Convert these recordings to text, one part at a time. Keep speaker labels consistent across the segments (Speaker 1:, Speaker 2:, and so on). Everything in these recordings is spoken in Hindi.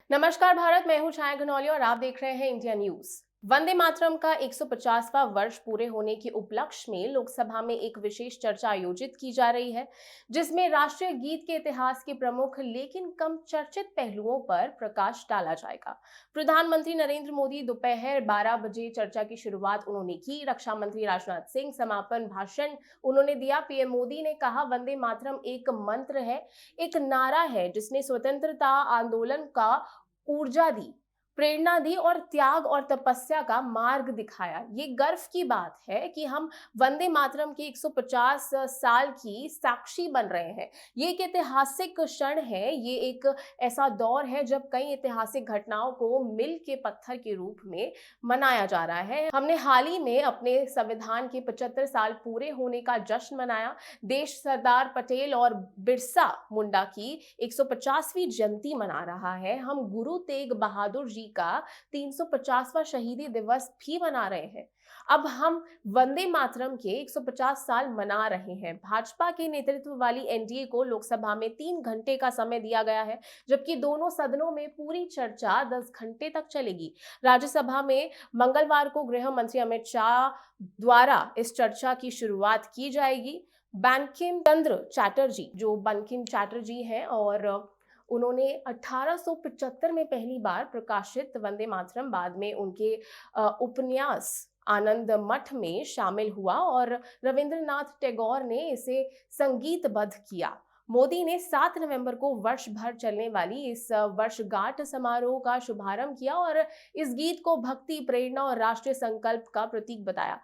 Speaker 1: नमस्कार भारत, मैं हूं छाया घनौली और आप देख रहे हैं इंडिया न्यूज। वंदे मातरम का 150वां वर्ष पूरे होने के उपलक्ष्य में लोकसभा में एक विशेष चर्चा आयोजित की जा रही है, जिसमें राष्ट्रीय गीत के इतिहास के प्रमुख लेकिन कम चर्चित पहलुओं पर प्रकाश डाला जाएगा। प्रधानमंत्री नरेंद्र मोदी दोपहर 12 बजे चर्चा की शुरुआत उन्होंने की। रक्षा मंत्री राजनाथ सिंह समापन भाषण उन्होंने दिया। पीएम मोदी ने कहा, वंदे मातरम एक मंत्र है, एक नारा है जिसने स्वतंत्रता आंदोलन का ऊर्जा दी, प्रेरणा दी और त्याग और तपस्या का मार्ग दिखाया। ये गर्व की बात है कि हम वंदे मातरम के 150 साल की साक्षी बन रहे हैं। ये एक ऐतिहासिक क्षण है, ये एक ऐसा दौर है जब कई ऐतिहासिक घटनाओं को मिल के पत्थर के रूप में मनाया जा रहा है। हमने हाल ही में अपने संविधान के 75 साल पूरे होने का जश्न मनाया। देश सरदार पटेल और बिरसा मुंडा की 150वीं जयंती मना रहा है। हम गुरु तेग बहादुर जी का 350वां शहीदी दिवस भी मना रहे हैं। अब हम वंदे मातरम के 150 साल मना रहे हैं। भाजपा के नेतृत्व वाली एनडीए को लोकसभा में 3 घंटे का समय दिया गया है, जबकि दोनों सदनों में पूरी चर्चा 10 घंटे तक चलेगी। राज्यसभा में मंगलवार को गृह मंत्री अमित शाह द्वारा इस चर्चा की शुरुआत की जाएगी। बंकिम चंद्र चटर्जी, जो बंकिम चटर्जी हैं, और उन्होंने 1875 में पहली बार प्रकाशित वंदे मातरम बाद में उनके उपन्यास आनंद मठ में शामिल हुआ और रविंद्रनाथ टैगोर ने इसे संगीतबद्ध किया। मोदी ने 7 नवंबर को वर्ष भर चलने वाली इस वर्षगांठ समारोह का शुभारंभ किया और इस गीत को भक्ति, प्रेरणा और राष्ट्रीय संकल्प का प्रतीक बताया।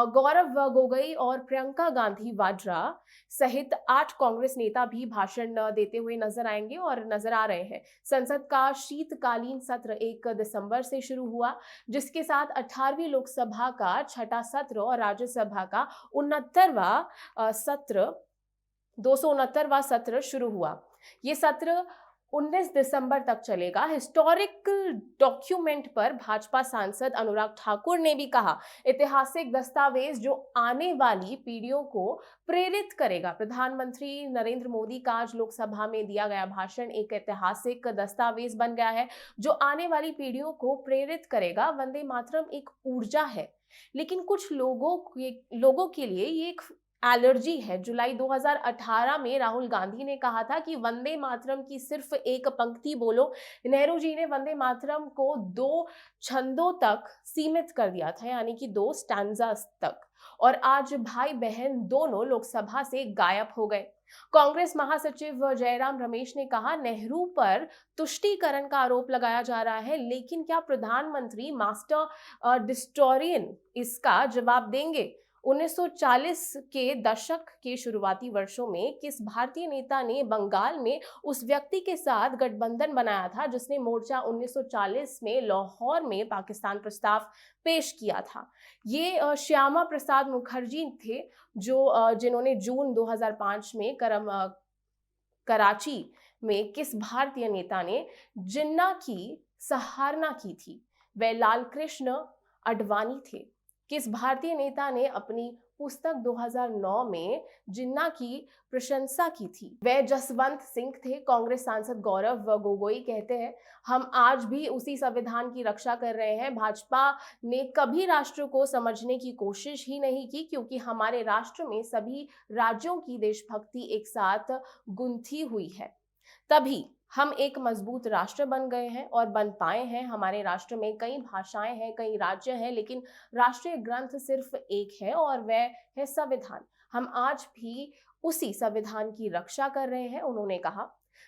Speaker 1: गौरव गोगोई और प्रियंका गांधी वाड्रा सहित 8 कांग्रेस नेता भी भाषण देते हुए नजर आएंगे और नजर आ रहे हैं। संसद का शीतकालीन सत्र 1 दिसंबर से शुरू हुआ, जिसके साथ 18वीं लोकसभा का छठा सत्र और राज्यसभा का 269वां सत्र शुरू हुआ। ये सत्र 19 दिसंबर तक चलेगा। हिस्टोरिक डॉक्यूमेंट पर भाजपा सांसद अनुराग ठाकुर ने भी कहा, ऐतिहासिक दस्तावेज जो आने वाली पीढ़ियों को प्रेरित करेगा। प्रधानमंत्री नरेंद्र मोदी का आज लोकसभा में दिया गया भाषण एक ऐतिहासिक दस्तावेज बन गया है जो आने वाली पीढ़ियों को प्रेरित करेगा। वंदे मातरम एक ऊर्जा है, लेकिन कुछ लोगों के लिए ये एक एलर्जी है। जुलाई 2018 में राहुल गांधी ने कहा था कि वंदे मातरम की सिर्फ एक पंक्ति बोलो। नेहरू जी ने वंदे मातरम को 2 छंदों तक सीमित कर दिया था, यानी कि 2 स्टैंजास तक, और आज भाई बहन दोनों लोकसभा से गायब हो गए। कांग्रेस महासचिव जयराम रमेश ने कहा, नेहरू पर तुष्टीकरण का आरोप लगाया जा रहा है, लेकिन क्या प्रधानमंत्री मास्टर डिस्टोरियन इसका जवाब देंगे? 1940 के दशक के शुरुआती वर्षों में किस भारतीय नेता ने बंगाल में उस व्यक्ति के साथ गठबंधन बनाया था जिसने मोर्चा 1940 में लाहौर में पाकिस्तान प्रस्ताव पेश किया था? ये श्यामा प्रसाद मुखर्जी थे, जिन्होंने जून 2005 में कराची में किस भारतीय नेता ने जिन्ना की सराहना की थी? वह लाल कृष्ण आडवाणी थे। किस भारतीय नेता ने अपनी पुस्तक 2009 में जिन्ना की प्रशंसा की थी? वह जसवंत सिंह थे। कांग्रेस सांसद गौरव गोगोई कहते हैं, हम आज भी उसी संविधान की रक्षा कर रहे हैं। भाजपा ने कभी राष्ट्र को समझने की कोशिश ही नहीं की, क्योंकि हमारे राष्ट्र में सभी राज्यों की देशभक्ति एक साथ गुंथी हुई है, तभी हम एक मजबूत राष्ट्र बन गए हैं और बन पाए हैं। हमारे राष्ट्र में कई भाषाएं हैं, कई राज्य हैं, लेकिन राष्ट्रीय ग्रंथ सिर्फ एक है और वह है संविधान। हम आज भी उसी संविधान की रक्षा कर रहे हैं, उन्होंने कहा।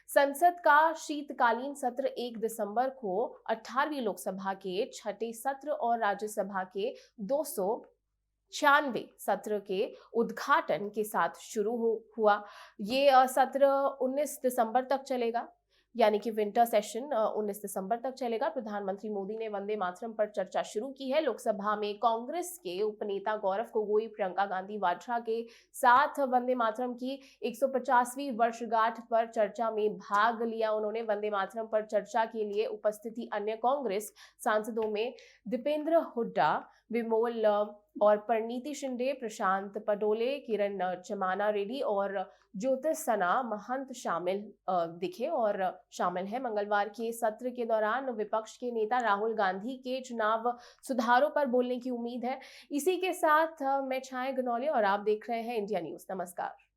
Speaker 1: संसद का शीतकालीन सत्र 1 दिसंबर को 18वीं लोकसभा के छठे सत्र और राज्यसभा के 296 सत्र के उद्घाटन के साथ शुरू हुआ। ये सत्र 19 दिसंबर तक चलेगा, यानी कि विंटर सेशन 19 दिसंबर तक चलेगा। प्रधानमंत्री मोदी ने वंदे मातरम पर चर्चा शुरू की है। लोकसभा में कांग्रेस के उपनेता गौरव गोगोई प्रियंका गांधी वाड्रा के साथ वंदे मातरम की 150वीं वर्षगांठ पर चर्चा में भाग लिया। उन्होंने वंदे मातरम पर चर्चा के लिए उपस्थिति अन्य कांग्रेस सांसदों में दीपेंद्र हुड्डा, विमोल और परिणीति शिंदे, प्रशांत पडोले, किरण चमाना रेड्डी और ज्योतिषसना महंत दिखे और शामिल हैं। मंगलवार के सत्र के दौरान विपक्ष के नेता राहुल गांधी के चुनाव सुधारों पर बोलने की उम्मीद है। इसी के साथ मैं छाया गनौले और आप देख रहे हैं इंडिया न्यूज। नमस्कार।